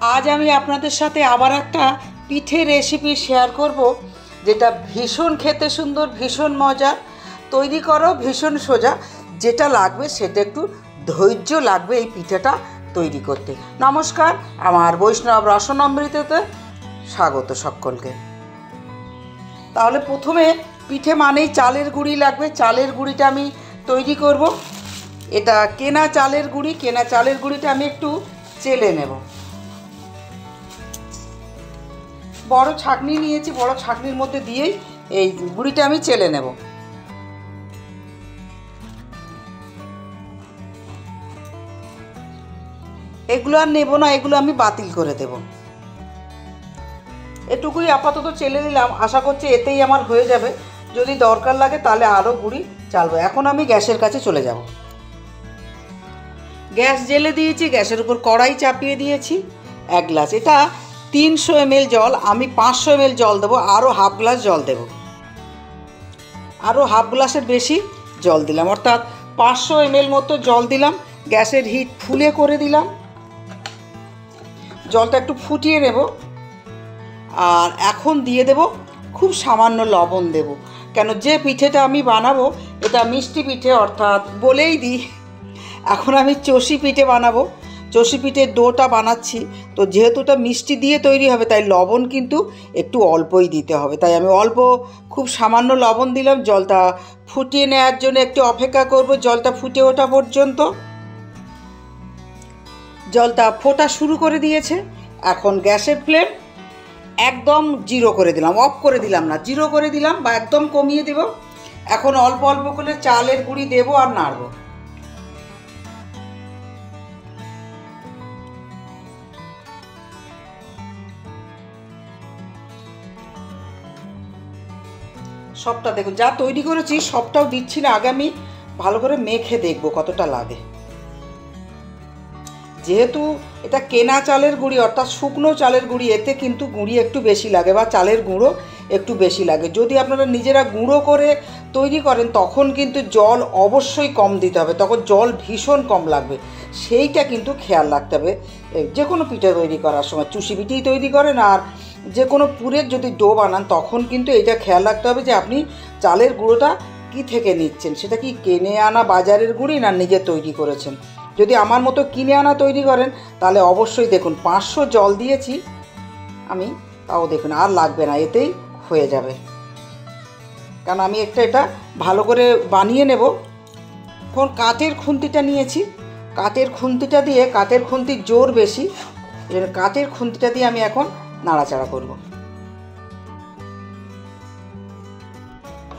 আজ আমি আপনাদের সাথে আবার একটা পিঠে রেসিপি শেয়ার করব, যেটা ভীষণ খেতে সুন্দর, ভীষণ মজার, তৈরি করো ভীষণ সোজা। যেটা লাগবে সেটা একটু ধৈর্য লাগবে এই পিঠেটা তৈরি করতে। নমস্কার, আমার বৈষ্ণব রসনামৃততে স্বাগত সকলকে। তাহলে প্রথমে পিঠে মানেই চালের গুঁড়ি লাগবে। চালের গুঁড়িটা আমি তৈরি করব। এটা কেনা চালের গুঁড়ি। কেনা চালের গুঁড়িটা আমি একটু চেলে নেব। বড় ছাঁকনি নিয়েছি, বড় ছাঁকনির মধ্যে দিয়েই এই গুঁড়িটা আমি চেলে নেব। এগুলো আর নেব না, এগুলো আমি বাতিল করে দেব। এটুকুই আপাতত চেলে দিলাম, আশা করছি এতেই আমার হয়ে যাবে। যদি দরকার লাগে তাহলে আরও গুঁড়ি চালবো। এখন আমি গ্যাসের কাছে চলে যাব। গ্যাস জ্বেলে দিয়েছি, গ্যাসের উপর কড়াই চাপিয়ে দিয়েছি। 1 গ্লাস, এটা 300 ml জল, আমি 500 ml জল দেবো। আরও হাফ গ্লাস জল দেব, আরও হাফ গ্লাসের বেশি জল দিলাম, অর্থাৎ 500 ml মতো জল দিলাম। গ্যাসের হিট ফুলে করে দিলাম। জলটা একটু ফুটিয়ে নেব। আর এখন দিয়ে দেব খুব সামান্য লবণ দেব, কেন যে পিঠেটা আমি বানাবো এটা মিষ্টি পিঠে, অর্থাৎ বলেই দিই এখন আমি চষি পিঠে বানাবো। চষি পিঠের ডোটা বানাচ্ছি, তো যেহেতু এটা মিষ্টি দিয়ে তৈরি হবে তাই লবণ কিন্তু একটু অল্পই দিতে হবে। তাই আমি অল্প, খুব সামান্য লবণ দিলাম। জলটা ফুটিয়ে নেওয়ার জন্য একটু অপেক্ষা করব, জলটা ফুটে ওঠা পর্যন্ত। জলটা ফোটা শুরু করে দিয়েছে। এখন গ্যাসের ফ্লেম একদম জিরো করে দিলাম, অফ করে দিলাম না, জিরো করে দিলাম বা একদম কমিয়ে দেব। এখন অল্প অল্প করে চালের গুঁড়ি দেবো আর নাড়ব। সবটা দেখুন, যা তৈরি করেছি সবটাও দিচ্ছি না, আগে আমি ভালো করে মেখে দেখবো কতটা লাগে। যেহেতু এটা কেনা চালের গুঁড়ি, অর্থাৎ শুকনো চালের গুঁড়ি, এতে কিন্তু গুঁড়ি একটু বেশি লাগে বা চালের গুঁড়ো একটু বেশি লাগে। যদি আপনারা নিজেরা গুঁড়ো করে তৈরি করেন তখন কিন্তু জল অবশ্যই কম দিতে হবে, তখন জল ভীষণ কম লাগবে। সেইটা কিন্তু খেয়াল রাখতে হবে যে কোনো পিঠে তৈরি করার সময়। চুষি পিঠেই তৈরি করেন আর যে কোনো পুরের যদি ডো বানান তখন কিন্তু এটা খেয়াল রাখতে হবে যে আপনি চালের গুঁড়োটা কী থেকে নিচ্ছেন, সেটা কি কিনে আনা বাজারের গুঁড়ি না নিজে তৈরি করেছেন। যদি আমার মতো কিনে আনা তৈরি করেন তাহলে অবশ্যই দেখুন 500 জল দিয়েছি আমি, তাও দেখুন আর লাগবে না, এতেই হয়ে যাবে। কারণ আমি এটা ভালো করে বানিয়ে নেব। এখন কাঠের খুন্তিটা নিয়েছি, কাঠের খুন্তিটা দিয়ে, কাঠের খুন্তির জোর বেশি, কাঠের খুন্তিটা দিয়ে আমি এখন নাড়াচাড়া করব,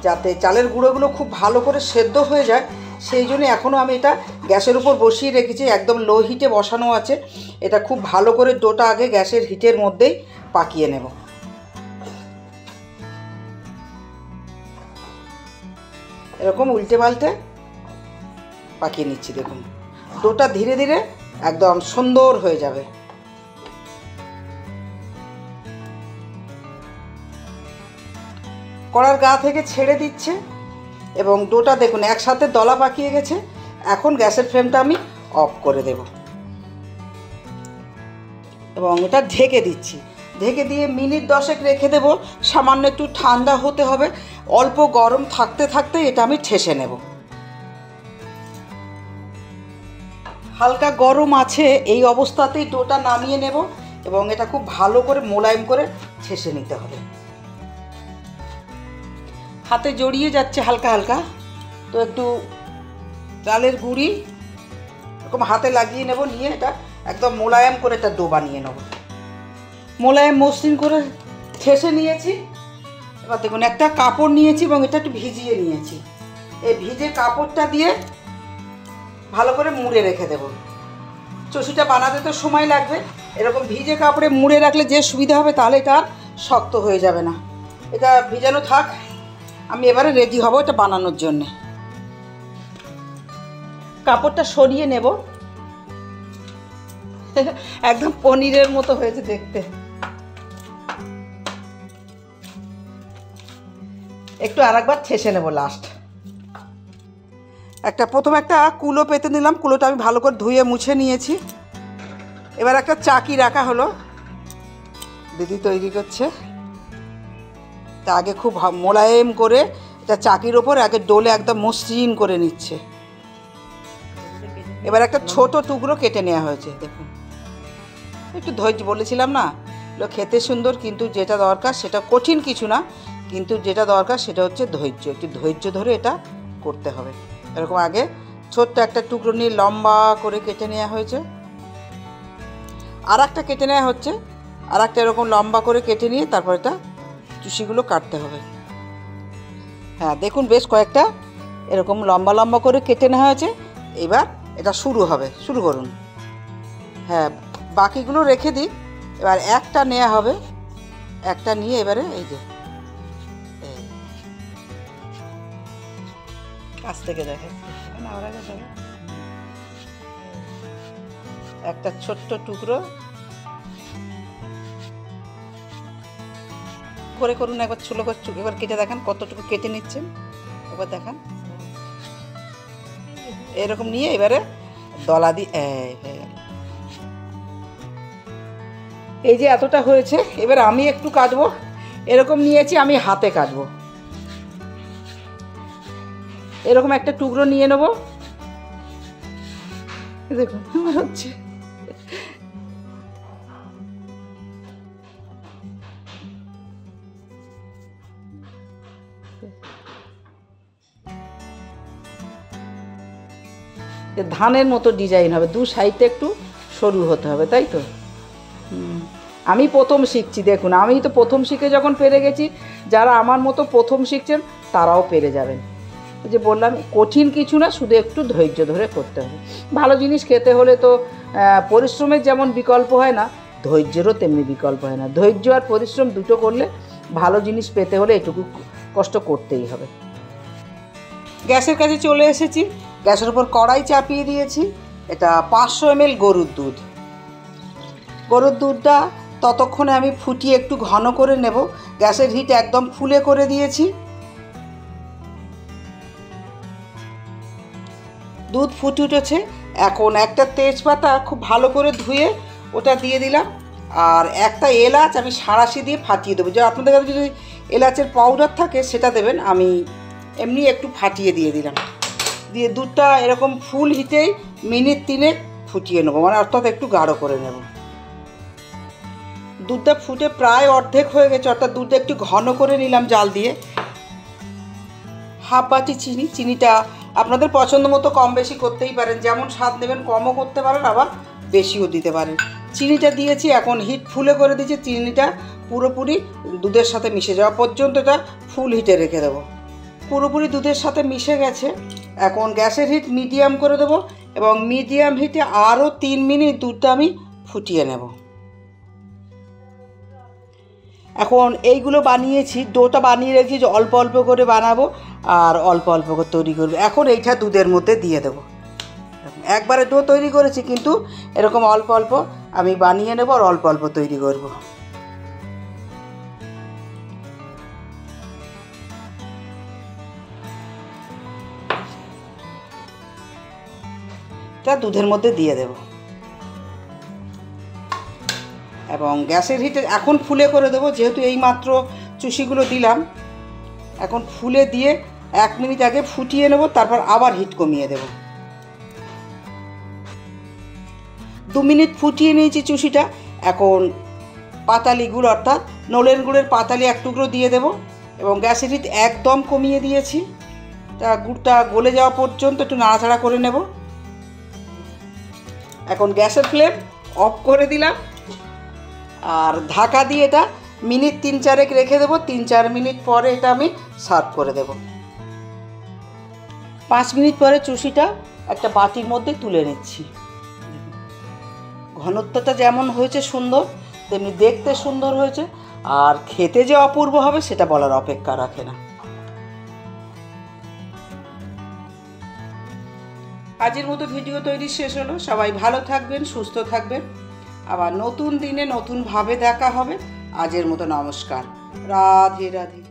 যাতে চালের গুঁড়োগুলো খুব ভালো করে সেদ্ধ হয়ে যায়। সেই জন্য এখনও আমি এটা গ্যাসের উপর বসিয়ে রেখেছি, একদম লো হিটে বসানো আছে। এটা খুব ভালো করে ডোটা আগে গ্যাসের হিটের মধ্যেই পাকিয়ে নেব। এরকম উল্টে পাল্টে পাকিয়ে নিচ্ছি। দেখুন ডোটা ধীরে ধীরে একদম সুন্দর হয়ে যাবে। কড়ার গা থেকে ছেড়ে দিচ্ছে এবং ডোটা দেখুন একসাথে দলা পাকিয়ে গেছে। এখন গ্যাসের ফ্লেমটা আমি অফ করে দেব এবং এটা ঢেকে দিচ্ছি। ঢেকে দিয়ে মিনিট 10 রেখে দেব। সামান্য একটু ঠান্ডা হতে হবে, অল্প গরম থাকতে থাকতে এটা আমি ঠেসে নেব। হালকা গরম আছে, এই অবস্থাতেই ডোটা নামিয়ে নেব এবং এটা খুব ভালো করে মোলায়েম করে ঠেসে নিতে হবে। হাতে জড়িয়ে যাচ্ছে হালকা হালকা, তো একটু চালের গুঁড়ি এরকম হাতে লাগিয়ে নেব, নিয়ে এটা একদম মোলায়েম করে একটা ডো বানিয়ে নেব। মোলায়েম মসৃণ করে ঠেসে নিয়েছি। এবার দেখুন একটা কাপড় নিয়েছি এবং এটা একটু ভিজিয়ে নিয়েছি। এই ভিজে কাপড়টা দিয়ে ভালো করে মুড়ে রেখে দেব। চষিটা বানাতে তো সময় লাগবে, এরকম ভিজে কাপড়ে মুড়ে রাখলে যে সুবিধা হবে, তাহলে এটা আর শক্ত হয়ে যাবে না। এটা ভিজানো থাক, আমি এবারে রেডি হব এটা বানানোর জন্যে। কাপড়টা সরিয়ে নেব। একদম পনিরের মতো হয়েছে দেখতে। একটু আরেকবার ঠেসে নেব লাস্ট। প্রথমে একটা কুলো পেতে নিলাম। কুলোটা আমি ভালো করে ধুয়ে মুছে নিয়েছি। এবার একটা চাকি রাখা হলো, দিদি তৈরি করছে। তা আগে খুব মোলায়েম করে এটা চাকির ওপর আগে ডোলে একদম মসৃণ করে নিচ্ছে। এবার একটা ছোট টুকরো কেটে নেওয়া হয়েছে। দেখুন, একটু ধৈর্য, বলেছিলাম না এগুলো খেতে সুন্দর, কিন্তু যেটা দরকার সেটা কঠিন কিছু না, কিন্তু যেটা দরকার সেটা হচ্ছে ধৈর্য। একটু ধৈর্য ধরে এটা করতে হবে। এরকম আগে ছোট্ট একটা টুকরো নিয়ে লম্বা করে কেটে নেওয়া হয়েছে। আর একটা কেটে নেওয়া হচ্ছে, আর একটা এরকম লম্বা করে কেটে নিয়ে তারপর এটা চুষিগুলো কাটতে হবে। হ্যাঁ দেখুন, বেশ কয়েকটা এরকম লম্বা লম্বা করে কেটে নেওয়া হয়েছে। এবার এটা শুরু হবে, শুরু করুন। হ্যাঁ, বাকিগুলো রেখে দিই। এবার একটা নেওয়া হবে, একটা নিয়ে এবারে এই যে কাছ থেকে দেখে একটা ছোট্ট টুকরো করে করুন, একবার ছোটো করে এবার কেটে দেখান কতটুকু কেটে নিচ্ছেন, এবার দেখান। এরকম নিয়ে এবারে দলা দিয়ে এই যে এতটা হয়েছে। এবার আমি একটু কাটবো, এরকম নিয়েছি, আমি হাতে কাটবো। এরকম একটা টুকরো নিয়ে নেবো, দেখুন হচ্ছে। ধানের মতো ডিজাইন হবে, দু সাইডে একটু সরু হতে হবে, তাই তো? আমি প্রথম শিখছি, দেখুন আমি তো প্রথম শিখে যখন পেরে গেছি, যারা আমার মতো প্রথম শিখছেন তারাও পেরে যাবেন। এই যে বললাম, কঠিন কিছু না, শুধু একটু ধৈর্য ধরে করতে হবে। ভালো জিনিস খেতে হলে তো পরিশ্রমের যেমন বিকল্প হয় না, ধৈর্যেরও তেমনি বিকল্প হয় না। ধৈর্য আর পরিশ্রম দুটো করলে ভালো জিনিস পেতে হলে এটুকু কষ্ট করতেই হবে। গ্যাসের কাছে চলে এসেছি, গ্যাসের উপর কড়াই চাপিয়ে দিয়েছি। এটা 500 ml গরুর দুধ। গরুর দুধটা ততক্ষণে আমি ফুটিয়ে একটু ঘন করে নেব। গ্যাসের হিট একদম ফুলে করে দিয়েছি। দুধ ফুটে উঠেছে। এখন একটা তেজপাতা খুব ভালো করে ধুয়ে ওটা দিয়ে দিলাম, আর একটা এলাচ আমি সাঁড়াশি দিয়ে ফাটিয়ে দেবো। যে আপনাদের কাছে যদি এলাচের পাউডার থাকে সেটা দেবেন, আমি এমনি একটু ফাটিয়ে দিয়ে দিলাম। দিয়ে দুধটা এরকম ফুল হিটেই মিনিট 3 ফুটিয়ে নেবো, মানে অর্থাৎ একটু গাঢ় করে নেব। দুধটা ফুটে প্রায় অর্ধেক হয়ে গেছে, অর্থাৎ দুধটা একটু ঘন করে নিলাম জাল দিয়ে। হাফ বাটি চিনি, চিনিটা আপনাদের পছন্দ মতো কম বেশি করতেই পারেন, যেমন স্বাদ নেবেন কমও করতে পারেন, আবার বেশিও দিতে পারেন। চিনিটা দিয়েছি, এখন হিট ফুলে করে দিয়েছি। চিনিটা পুরোপুরি দুধের সাথে মিশে যাওয়া পর্যন্ত এটা ফুল হিটে রেখে দেবো। পুরোপুরি দুধের সাথে মিশে গেছে। এখন গ্যাসের হিট মিডিয়াম করে দেবো, এবং মিডিয়াম হিটে আরও 3 মিনিট দুধটা আমি ফুটিয়ে নেব। এখন এইগুলো বানিয়েছি, ডোটা বানিয়ে রেখেছি যে অল্প অল্প করে বানাবো আর অল্প অল্প করে তৈরি করবো। এখন এইটা দুধের মধ্যে দিয়ে দেবো। একবারে ডো তৈরি করেছি, কিন্তু এরকম অল্প অল্প আমি বানিয়ে নেবো আর অল্প অল্প তৈরি করব। এটা দুধের মধ্যে দিয়ে দেব, এবং গ্যাসের হিটে এখন ফুলে করে দেবো। যেহেতু এই মাত্র চুষিগুলো দিলাম, এখন ফুলে দিয়ে 1 মিনিট আগে ফুটিয়ে নেব, তারপর আবার হিট কমিয়ে দেব। 2 মিনিট ফুটিয়ে নিয়েছি চুষিটা। এখন পাতালি গুড়, অর্থাৎ নলেন গুড়ের পাতালি 1 টুকরো দিয়ে দেব, এবং গ্যাসের হিট একদম কমিয়ে দিয়েছি। তা গুড়টা গলে যাওয়া পর্যন্ত একটু নাড়াচাড়া করে নেব। এখন গ্যাসের ফ্লেম অফ করে দিলাম, আর ঢাকা দিয়ে এটা মিনিট 3-4 রেখে দেবো। 3-4 মিনিট পরে এটা আমি সার্ভ করে দেব। 5 মিনিট পরে চুষিটা একটা বাটির মধ্যে তুলে নিচ্ছি। ঘনত্বটা যেমন হয়েছে সুন্দর, তেমনি দেখতে সুন্দর হয়েছে, আর খেতে যে অপূর্ব হবে সেটা বলার অপেক্ষা রাখে না। আজের মতো ভিডিও তৈরি শেষ হলো। সবাই ভালো থাকবেন, সুস্থ থাকবেন। আবার নতুন দিনে নতুনভাবে দেখা হবে। আজের মতো নমস্কার, রাধে রাধে।